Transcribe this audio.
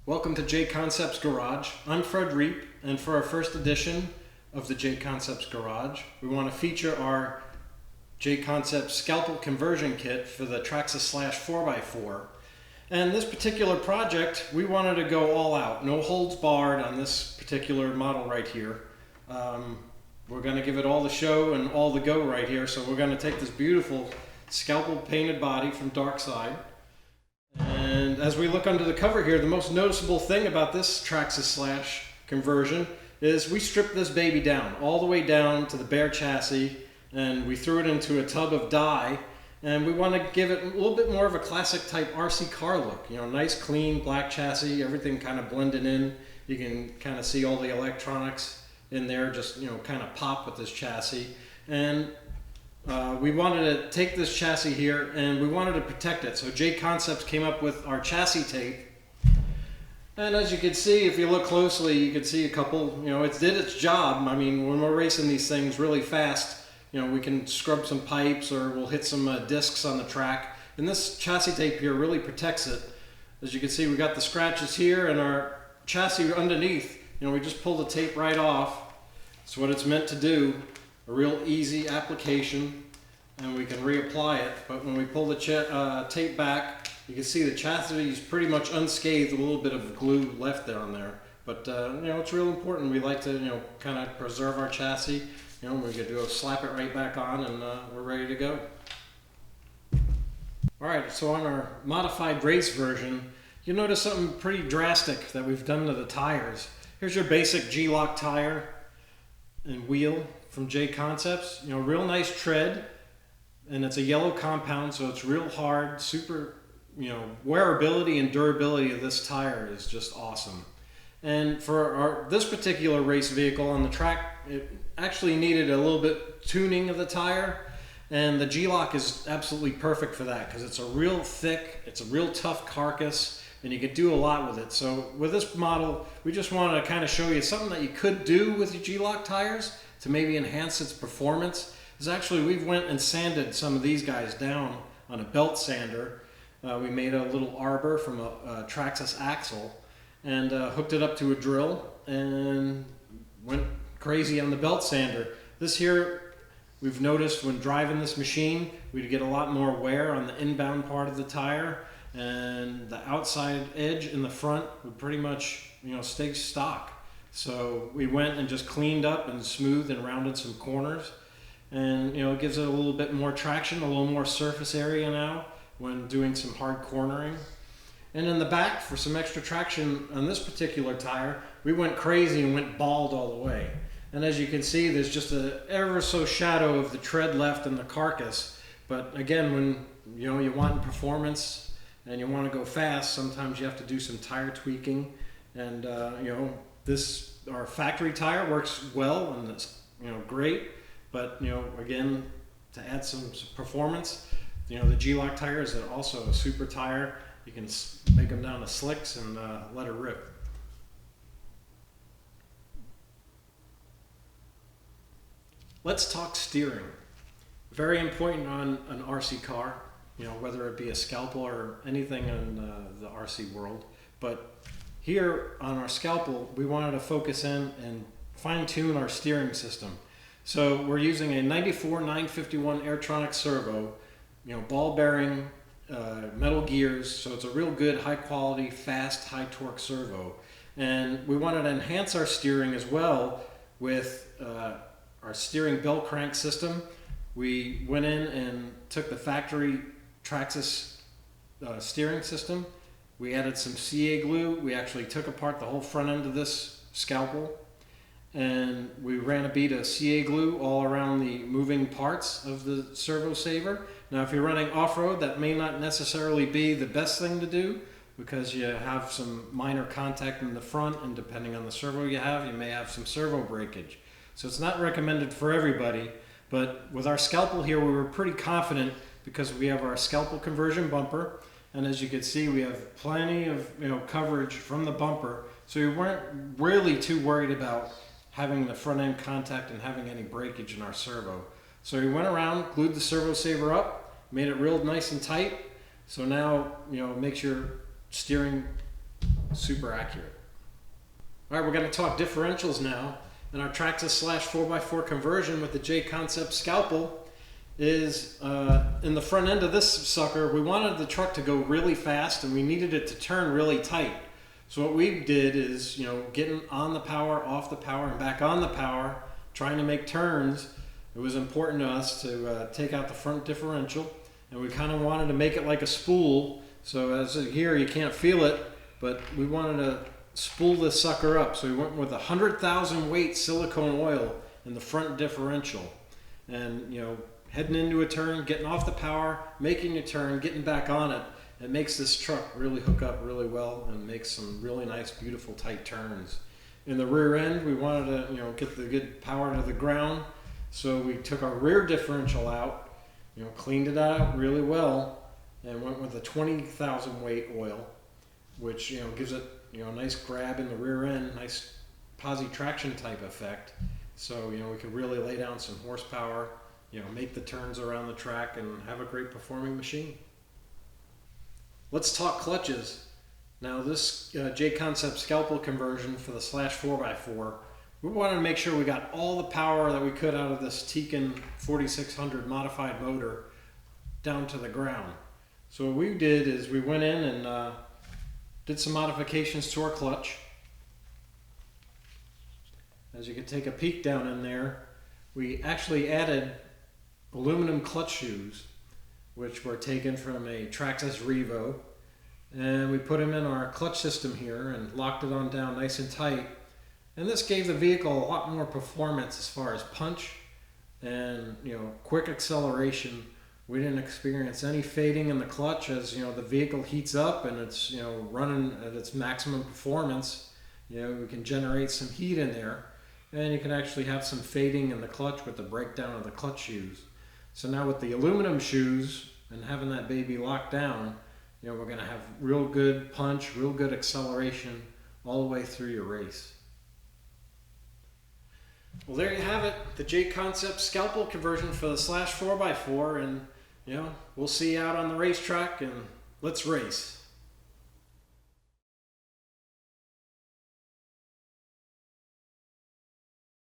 Welcome to JConcepts Garage. I'm Fred Reap, and for our first edition of the JConcepts Garage, we want to feature our JConcepts Scalpel conversion kit for the Traxxas Slash 4x4. And this particular project, we wanted to go all out, no holds barred on this particular model right here. We're going to give it all the show and all the go right here. So we're going to take this beautiful Scalpel painted body from Darkside. And as we look under the cover here, the most noticeable thing about this Traxxas Slash conversion is we stripped this baby down, all the way down to the bare chassis, and we threw it into a tub of dye, and we want to give it a little bit more of a classic type RC car look. You know, nice clean black chassis, everything kind of blended in. You can kind of see all the electronics in there just, you know, kind of pop with this chassis. And we wanted to take this chassis here and we wanted to protect it. So JConcepts came up with our chassis tape. And as you can see, if you look closely, you can see a couple, you know, it did its job. I mean, when we're racing these things really fast, you know, we can scrub some pipes or we'll hit some discs on the track. And this chassis tape here really protects it. As you can see, we got the scratches here and our chassis underneath, you know, we just pull the tape right off. It's what it's meant to do. A real easy application, and we can reapply it. But when we pull the tape back, you can see the chassis is pretty much unscathed, a little bit of glue left there on there. But you know, it's real important. We like to, you know, kind of preserve our chassis. You know, we could go slap it right back on, and we're ready to go. All right, so on our modified race version, you'll notice something pretty drastic that we've done to the tires. Here's your basic G-lock tire and wheel from JConcepts. You know, real nice tread, and it's a yellow compound, so it's real hard, super, you know, wearability and durability of this tire is just awesome. And for this particular race vehicle on the track, it actually needed a little bit tuning of the tire, and the G-lock is absolutely perfect for that because it's a real thick, it's a real tough carcass, and you could do a lot with it. So with this model, we just wanted to kind of show you something that you could do with your G-lock tires to maybe enhance its performance. Is actually we've went and sanded some of these guys down on a belt sander. We made a little arbor from a Traxxas axle and hooked it up to a drill and went crazy on the belt sander. This here, we've noticed when driving this machine, we'd get a lot more wear on the inbound part of the tire, and the outside edge in the front would pretty much, you know, stay stock. So we went and just cleaned up and smoothed and rounded some corners, and you know, it gives it a little bit more traction, a little more surface area now when doing some hard cornering. And in the back, for some extra traction on this particular tire, we went crazy and went bald all the way. And as you can see, there's just a ever so shadow of the tread left in the carcass. But again, when you know you want performance and you want to go fast, sometimes you have to do some tire tweaking. And you know, our factory tire works well and it's, you know, great, but you know, again, to add some performance, you know, the G-lock tire is also a super tire. You can make them down to slicks and let her rip. Let's talk steering. Very important on an RC car, you know, whether it be a Scalpel or anything in the RC world. But here on our Scalpel, we wanted to focus in and fine-tune our steering system. So we're using a 94 951 Airtronic servo, you know, ball bearing, metal gears, so it's a real good, high-quality, fast, high-torque servo. And we wanted to enhance our steering as well with our steering belt crank system. We went in and took the factory Traxxas steering system. We added some CA glue. We actually took apart the whole front end of this Scalpel, and we ran a bead of CA glue all around the moving parts of the servo saver. Now, if you're running off-road, that may not necessarily be the best thing to do because you have some minor contact in the front, and depending on the servo you have, you may have some servo breakage. So it's not recommended for everybody, but with our Scalpel here, we were pretty confident because we have our Scalpel conversion bumper. And as you can see, we have plenty of, you know, coverage from the bumper. So we weren't really too worried about having the front end contact and having any breakage in our servo. So we went around, glued the servo saver up, made it real nice and tight. So now, you know, it makes your steering super accurate. All right, we're going to talk differentials now. And our Traxxas Slash 4x4 conversion with the JConcepts Scalpel is in the front end of this sucker. We wanted the truck to go really fast and we needed it to turn really tight. So what we did is, getting on the power, off the power, and back on the power, trying to make turns. It was important to us to take out the front differential, and we kind of wanted to make it like a spool. So as here, you can't feel it, but we wanted to spool this sucker up. So we went with 100,000 weight silicone oil in the front differential, and heading into a turn, getting off the power, making a turn, getting back on it. It makes this truck really hook up really well and makes some really nice, beautiful, tight turns. In the rear end, we wanted to, get the good power to the ground. So we took our rear differential out, cleaned it out really well, and went with a 20,000 weight oil, which, gives it, a nice grab in the rear end, nice posi traction type effect. So, we could really lay down some horsepower, make the turns around the track and have a great performing machine. Let's talk clutches. Now this JConcepts Scalpel conversion for the Slash 4x4, we wanted to make sure we got all the power that we could out of this Tekin 4600 modified motor down to the ground. So what we did is we went in and did some modifications to our clutch. As you can take a peek down in there, we actually added aluminum clutch shoes, which were taken from a Traxxas Revo, and we put them in our clutch system here and locked it on down nice and tight. And this gave the vehicle a lot more performance as far as punch and quick acceleration. We didn't experience any fading in the clutch as the vehicle heats up and it's running at its maximum performance. We can generate some heat in there, and you can actually have some fading in the clutch with the breakdown of the clutch shoes. So now with the aluminum shoes and having that baby locked down, we're going to have real good punch, real good acceleration all the way through your race. Well, there you have it, the JConcepts Scalpel conversion for the Slash 4x4, and we'll see you out on the racetrack, and let's race.